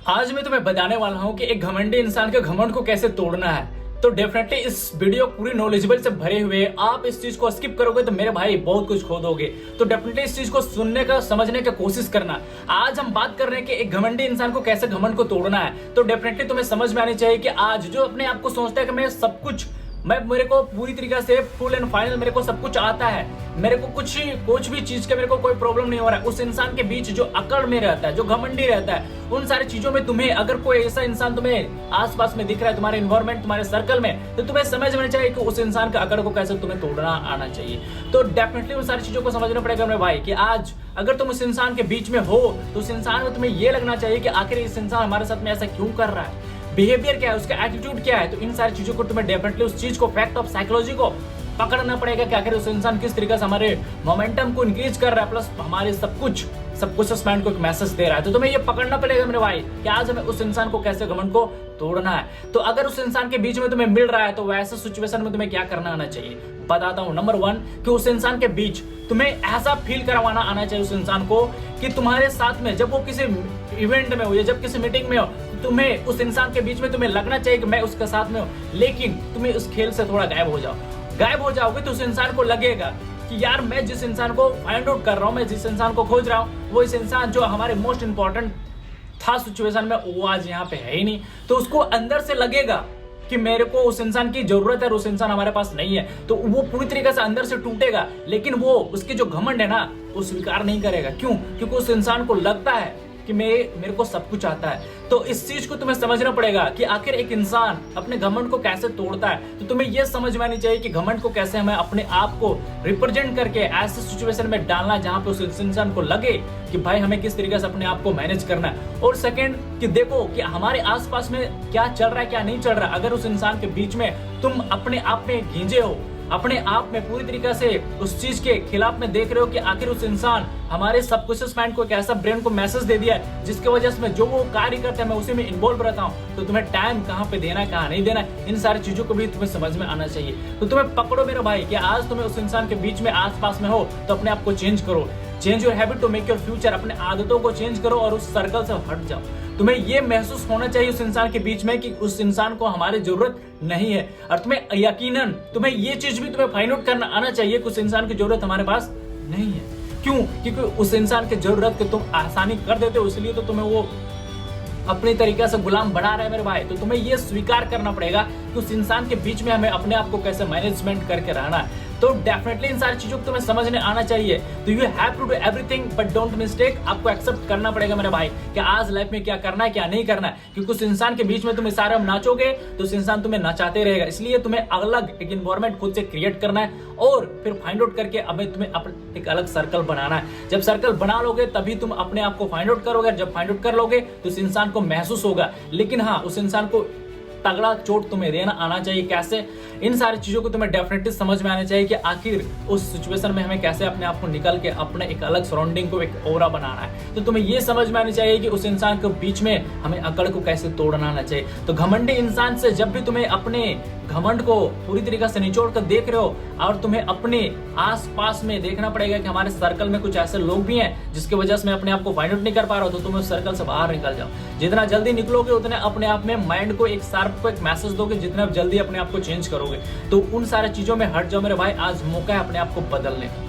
आज मैं तुम्हें बताने वाला हूं कि एक घमंडी इंसान के घमंड को कैसे तोड़ना है। तो डेफिनेटली इस वीडियो पूरी नॉलेजेबल से भरे हुए, आप इस चीज को स्किप करोगे तो मेरे भाई बहुत कुछ खो दोगे। तो डेफिनेटली इस चीज को सुनने का, समझने का कोशिश करना। आज हम बात कर रहे हैं कि एक घमंडी इंसान को कैसे घमंड को तोड़ना है। तो डेफिनेटली तुम्हें समझ में आनी चाहिए कि आज जो अपने आप को सोचता है कि मैं सब कुछ, मेरे को पूरी तरीके से फुल एंड फाइनल मेरे को सब कुछ आता है, मेरे को कुछ भी चीज के मेरे को कोई प्रॉब्लम नहीं हो रहा है, उस इंसान के बीच जो अकड़ में रहता है, जो घमंडी रहता है, उन सारी चीजों में तुम्हें अगर कोई ऐसा इंसान तुम्हें आसपास में दिख रहा है, तुम्हारे इन्वायरमेंट, तुम्हारे सर्कल में, तो तुम्हें समझ में चाहिए कि उस इंसान का अकड़ को कैसे तुम्हें तोड़ना आना चाहिए। तो डेफिनेटली उन सारी चीजों को समझना पड़ेगा मेरे भाई कि आज अगर तुम उस इंसान के बीच में हो तो उस इंसान में तुम्हें यह लगना चाहिए कि आखिर इस इंसान हमारे साथ में ऐसा क्यों कर रहा है, बिहेवियर क्या है, उसका एटीट्यूड क्या है। तो इन सारी चीजों को तुम्हें डेफिनेटली उस चीज को, फैक्ट ऑफ साइकोलॉजी को पकड़ना पड़ेगा कि आखिर उस इंसान किस तरीके से हमारे मोमेंटम को इंक्रीज कर रहा है, प्लस हमारे सब कुछ माइंड को एक मैसेज दे रहा है। तो तुम्हें ये पकड़ना पड़ेगा मेरे भाई कि आज हमें उस इंसान को कैसे घमंड को तोड़ना है। तो अगर उस इंसान के बीच में तुम्हें मिल रहा है तो वैसे सिचुएशन में तुम्हें क्या करना आना चाहिए बताता हूं। नंबर 1 कि उस इंसान के बीच तुम्हें ऐसा फील करवाना आना चाहिए उस इंसान को कि तुम्हारे साथ में जब वो किसी इवेंट में हो या जब किसी मीटिंग में हो, तुम्हें उस इंसान के बीच में तुम्हें लगना चाहिए कि मैं उसके साथ में हूं, लेकिन तुम्हें उस खेल से थोड़ा गायब हो जाओगे तो उस इंसान को लगेगा कि यार मैं जिस इंसान को फाइंड आउट कर रहा हूं, मैं जिस इंसान को खोज रहा हूं, वो इस इंसान जो हमारे मोस्ट इंपॉर्टेंट था सिचुएशन में, वो आज यहाँ पे है ही नहीं। तो उसको अंदर से लगेगा कि मेरे को उस इंसान की जरूरत है और उस इंसान हमारे पास नहीं है। तो वो पूरी तरीके से अंदर से टूटेगा, लेकिन वो उसकी जो घमंड है ना, वो स्वीकार नहीं करेगा। क्यों? क्योंकि उस इंसान को लगता है कि मेरे को सब कुछ आता है। तो इस चीज को तुम्हें समझना पड़ेगा कि आखिर एक इंसान अपने घमंड को कैसे तोड़ता है। तो तुम्हें यह समझ में आनी चाहिए कि घमंड को कैसे हमें अपने आप को रिप्रेजेंट करके ऐसे सिचुएशन में डालना जहां पे उस इंसान को लगे कि भाई हमें किस तरीके से अपने आप को मैनेज करना है। और सेकंड कि देखो कि हमारे आसपास में क्या चल रहा है, क्या नहीं चल रहा। अगर उस इंसान के बीच में तुम अपने आप में गींजे हो, अपने आप में पूरी तरीके से उस चीज के खिलाफ में देख रहे हो कि आखिर उस इंसान हमारे सबकॉन्शियस माइंड को एक ऐसा ब्रेन को मैसेज दे दिया है जिसकी वजह से मैं जो वो कार्य करता है मैं उसी में इन्वॉल्व रहता हूँ। तो तुम्हें टाइम कहाँ पे देना है, कहाँ नहीं देना है, इन सारी चीजों को भी तुम्हें समझ में आना चाहिए। तो तुम्हें पकड़ो मेरे भाई कि आज तुम्हें उस इंसान के बीच में आसपास में हो तो अपने आप को चेंज करो। Change your habit to make your future. अपने आदतों को चेंज करो और उस सर्कल से हट जाओ। तुम्हें ये महसूस होना चाहिए उस इंसान के बीच में कि उस इंसान को हमारी जरूरत नहीं है। और तुम्हें यकीनन तुम्हें ये चीज भी तुम्हें फाइंड आउट करना आना चाहिए कि उस इंसान की जरूरत हमारे पास नहीं है। क्यों? क्योंकि उस इंसान की जरूरत को तुम आसानी कर देते हो, इसलिए तो तुम्हें वो अपनी तरीके से गुलाम बना रहे हैं मेरे भाई। तो तुम्हें ये स्वीकार करना पड़ेगा कि उस इंसान के बीच में हमें अपने आप को कैसे मैनेजमेंट करके रहना है। तो डेफिनेटली इन सारी चीजों को तुम्हें समझने आना चाहिए। तो you have to do everything but don't mistake. आपको एक्सेप्ट करना पड़ेगा मेरे भाई कि आज लाइफ में क्या करना है, क्या नहीं करना है। क्योंकि उस इंसान के बीच में तुम इशारे में नाचोगे तो उस इंसान तुम्हें नचाते रहेगा। इसलिए तुम्हें अलग एक इन्वायरमेंट खुद से क्रिएट करना है और फिर फाइंड आउट करके अब तुम्हें एक अलग सर्कल बनाना है। जब सर्कल बना लोगे तभी तुम अपने आप को फाइंड आउट करोगे। जब फाइंड आउट कर लोगे तो उस इंसान को महसूस होगा, लेकिन हाँ, उस इंसान को तगड़ा चोट तुम्हें देना आना चाहिए। कैसे? इन सारी चीजों को तुम्हें डेफिनेटली समझ में आना चाहिए कि आखिर उस सिचुएशन में हमें कैसे अपने आप को निकल के अपने एक अलग सराउंडिंग को एक ओरा बनाना है। तो तुम्हें ये समझ में आना चाहिए कि उस इंसान के बीच में हमें अकड़ को कैसे तोड़ना आना चाहिए। तो घमंडी इंसान से जब भी तुम्हें अपने घमंड को पूरी तरीके से निचोड़ कर देख रहे हो और तुम्हें अपने आसपास में देखना पड़ेगा कि हमारे सर्कल में कुछ ऐसे लोग भी हैं जिसकी वजह से मैं अपने आप को फाइंड आउट नहीं कर पा रहा हूं, तो तुम उस सर्कल से बाहर निकल जाओ। जितना जल्दी निकलोगे उतने अपने आप में माइंड को एक शार्प को एक मैसेज दोगे, जितना जल्दी अपने आप को चेंज करोगे। तो उन सारी चीजों में हट जाओ मेरे भाई। आज मौका है अपने आप को बदलने का।